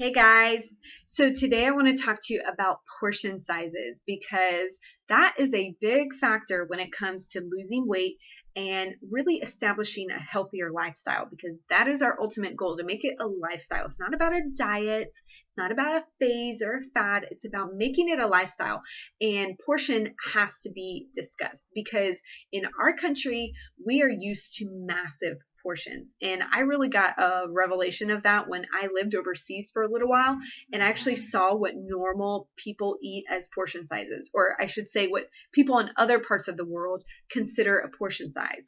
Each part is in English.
Hey guys, so today I want to talk to you about portion sizes because that is a big factor when it comes to losing weight and really establishing a healthier lifestyle because that is our ultimate goal to make it a lifestyle. It's not about a diet, it's not about a phase or a fad, it's about making it a lifestyle. And portion has to be discussed because in our country, we are used to massive portions. And I really got a revelation of that when I lived overseas for a little while and I actually saw what normal people eat as portion sizes, or I should say what people in other parts of the world consider a portion size.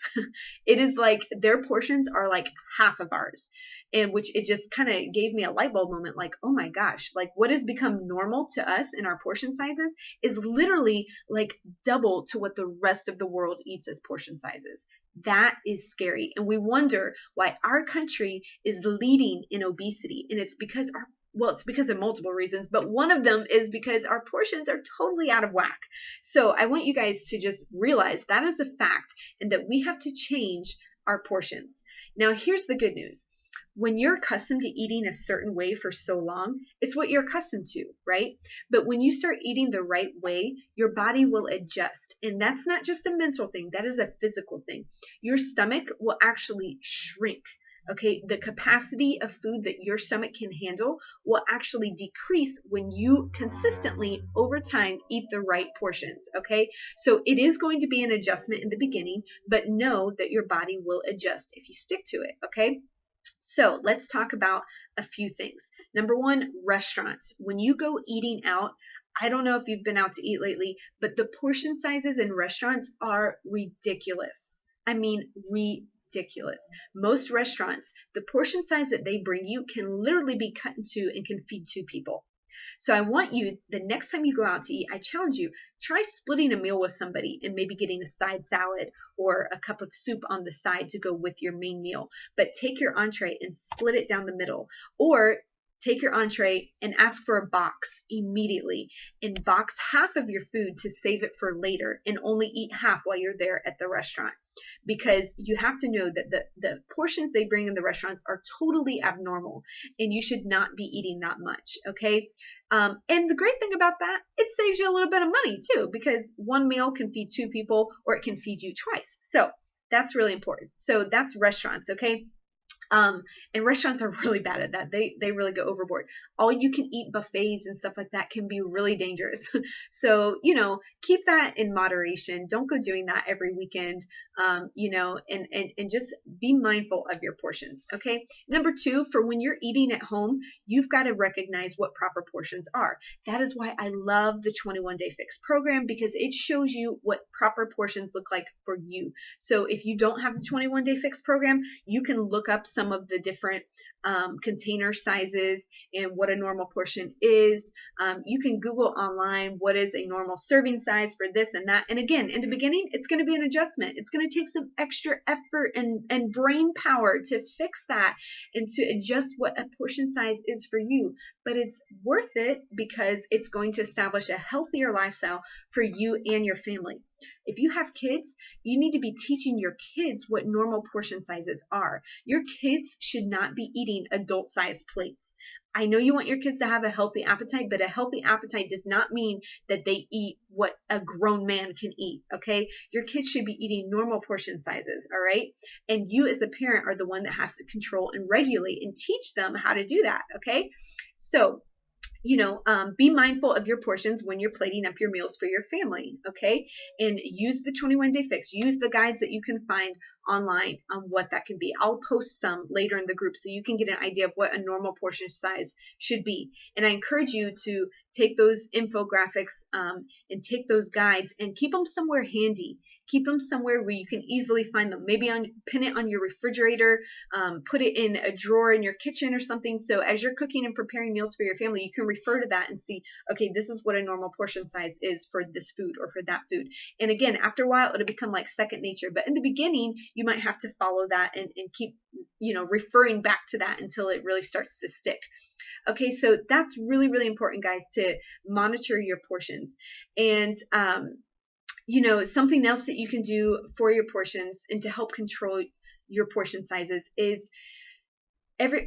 It is like their portions are like half of ours, and which it just kind of gave me a light bulb moment like, oh my gosh, like what has become normal to us in our portion sizes is literally like double to what the rest of the world eats as portion sizes. That is scary. And we wonder why our country is leading in obesity. And it's because it's because of multiple reasons, but one of them is because our portions are totally out of whack. So I want you guys to just realize that is the fact and that we have to change our portions. Now, here's the good news. When you're accustomed to eating a certain way for so long, it's what you're accustomed to, right? But when you start eating the right way, your body will adjust. And that's not just a mental thing, that is a physical thing. Your stomach will actually shrink. Okay, the capacity of food that your stomach can handle will actually decrease when you consistently over time eat the right portions. Okay, so it is going to be an adjustment in the beginning, but know that your body will adjust if you stick to it. Okay. So let's talk about a few things. Number one, restaurants. When you go eating out, I don't know if you've been out to eat lately, but the portion sizes in restaurants are ridiculous. I mean, ridiculous. Most restaurants, the portion size that they bring you can literally be cut into and can feed two people. So I want you, the next time you go out to eat, I challenge you, try splitting a meal with somebody and maybe getting a side salad or a cup of soup on the side to go with your main meal. But take your entree and split it down the middle. Or take your entree and ask for a box immediately and box half of your food to save it for later and only eat half while you're there at the restaurant. Because you have to know that the portions they bring in the restaurants are totally abnormal and you should not be eating that much. Okay. And the great thing about that, it saves you a little bit of money too, because one meal can feed two people or it can feed you twice. So that's really important. So that's restaurants. Okay. And restaurants are really bad at that. They really go overboard. All you can eat buffets and stuff like that can be really dangerous. So, keep that in moderation. Don't go doing that every weekend, and just be mindful of your portions. Okay. Number two, for when you're eating at home, you've got to recognize what proper portions are. That is why I love the 21-day fix program because it shows you what proper portions look like for you. So if you don't have the 21-day fix program, you can look up some of the different container sizes and what a normal portion is. You can Google online what is a normal serving size for this and that. And again, in the beginning, it's going to be an adjustment. It's going to take some extra effort and brain power to fix that and to adjust what a portion size is for you. But it's worth it because it's going to establish a healthier lifestyle for you and your family. If you have kids, you need to be teaching your kids what normal portion sizes are. Your kids should not be eating adult-sized plates. I know you want your kids to have a healthy appetite, but a healthy appetite does not mean that they eat what a grown man can eat, okay? Your kids should be eating normal portion sizes, all right? And you as a parent are the one that has to control and regulate and teach them how to do that, okay? So, be mindful of your portions when you're plating up your meals for your family, okay? And use the 21-day fix. Use the guides that you can find online on what that can be. I'll post some later in the group so you can get an idea of what a normal portion size should be. And I encourage you to take those infographics and take those guides and keep them somewhere handy. Keep them somewhere where you can easily find them. Maybe pin it on your refrigerator, put it in a drawer in your kitchen or something. So as you're cooking and preparing meals for your family, you can refer to that and see, okay, this is what a normal portion size is for this food or for that food. And again, after a while, it'll become like second nature. But in the beginning, you might have to follow that and keep, referring back to that until it really starts to stick. Okay, so that's really, really important, guys, to monitor your portions. And something else that you can do for your portions and to help control your portion sizes is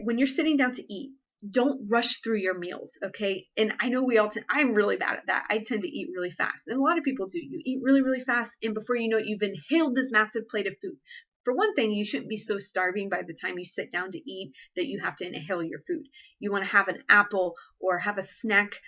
when you're sitting down to eat, don't rush through your meals, okay? And I know I'm really bad at that. I tend to eat really fast, and a lot of people do. You eat really, really fast, and before you know it, you've inhaled this massive plate of food. For one thing, you shouldn't be so starving by the time you sit down to eat that you have to inhale your food. You want to have an apple or have a snack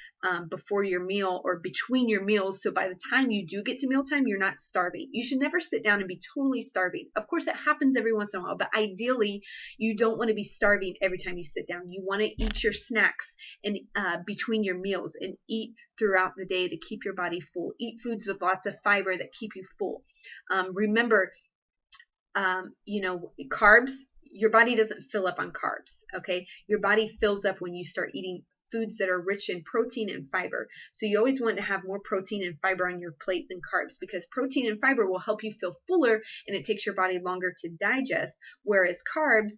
before your meal or between your meals. So by the time you do get to mealtime, you're not starving. You should never sit down and be totally starving. Of course, it happens every once in a while, but ideally, you don't want to be starving every time you sit down. You want to eat your snacks and between your meals and eat throughout the day to keep your body full. Eat foods with lots of fiber that keep you full. Remember, carbs, your body doesn't fill up on carbs, okay? Your body fills up when you start eating foods that are rich in protein and fiber. So you always want to have more protein and fiber on your plate than carbs, because protein and fiber will help you feel fuller and it takes your body longer to digest. Whereas carbs,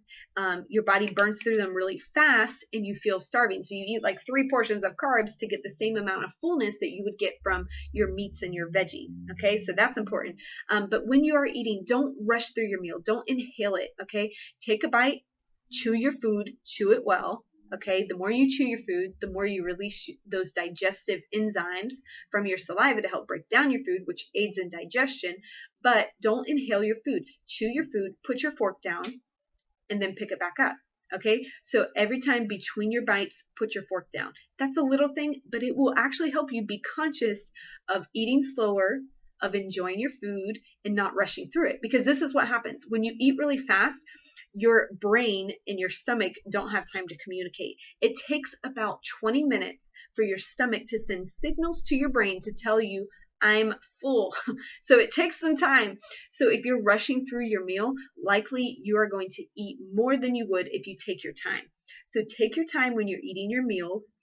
your body burns through them really fast and you feel starving. So you eat like 3 portions of carbs to get the same amount of fullness that you would get from your meats and your veggies. Okay, so that's important. But when you are eating, don't rush through your meal. Don't inhale it. Okay, take a bite, chew your food, chew it well. Okay, the more you chew your food, the more you release those digestive enzymes from your saliva to help break down your food, which aids in digestion. But don't inhale your food. Chew your food, put your fork down, and then pick it back up. Okay, so every time between your bites, put your fork down. That's a little thing, but it will actually help you be conscious of eating slower, of enjoying your food, and not rushing through it. Because this is what happens when you eat really fast. Your brain and your stomach don't have time to communicate. It takes about 20 minutes for your stomach to send signals to your brain to tell you, I'm full. So it takes some time. So if you're rushing through your meal, likely you are going to eat more than you would if you take your time. So take your time when you're eating your meals.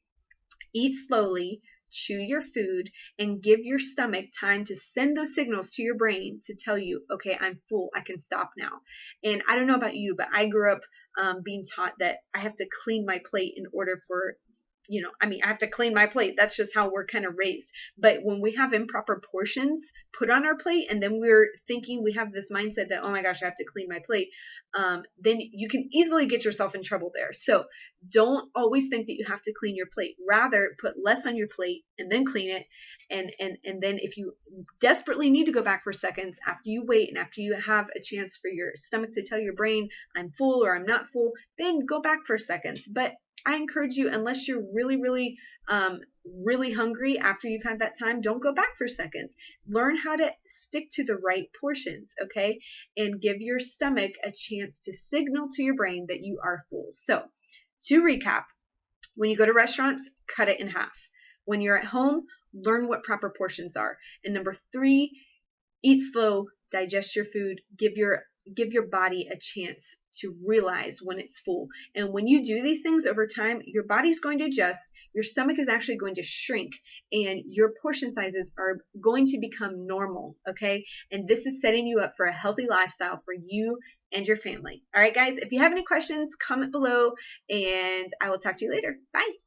Eat slowly, chew your food, and give your stomach time to send those signals to your brain to tell you, okay, I'm full, I can stop now. And I don't know about you, but I grew up being taught that I have to clean my plate in order for, I have to clean my plate. That's just how we're kind of raised. But when we have improper portions put on our plate, and then we're thinking we have this mindset that, oh my gosh, I have to clean my plate, then you can easily get yourself in trouble there. So don't always think that you have to clean your plate. Rather, put less on your plate and then clean it. And then if you desperately need to go back for seconds after you wait and after you have a chance for your stomach to tell your brain, I'm full or I'm not full, then go back for seconds. But I encourage you, unless you're really, really, really hungry after you've had that time, don't go back for seconds. Learn how to stick to the right portions, okay? And give your stomach a chance to signal to your brain that you are full. So, to recap, when you go to restaurants, cut it in half. When you're at home, learn what proper portions are. And number 3, eat slow, digest your food, give your body a chance to realize when it's full. And when you do these things over time, your body's going to adjust, your stomach is actually going to shrink, and your portion sizes are going to become normal, okay? And this is setting you up for a healthy lifestyle for you and your family. All right, guys, if you have any questions, comment below, and I will talk to you later. Bye.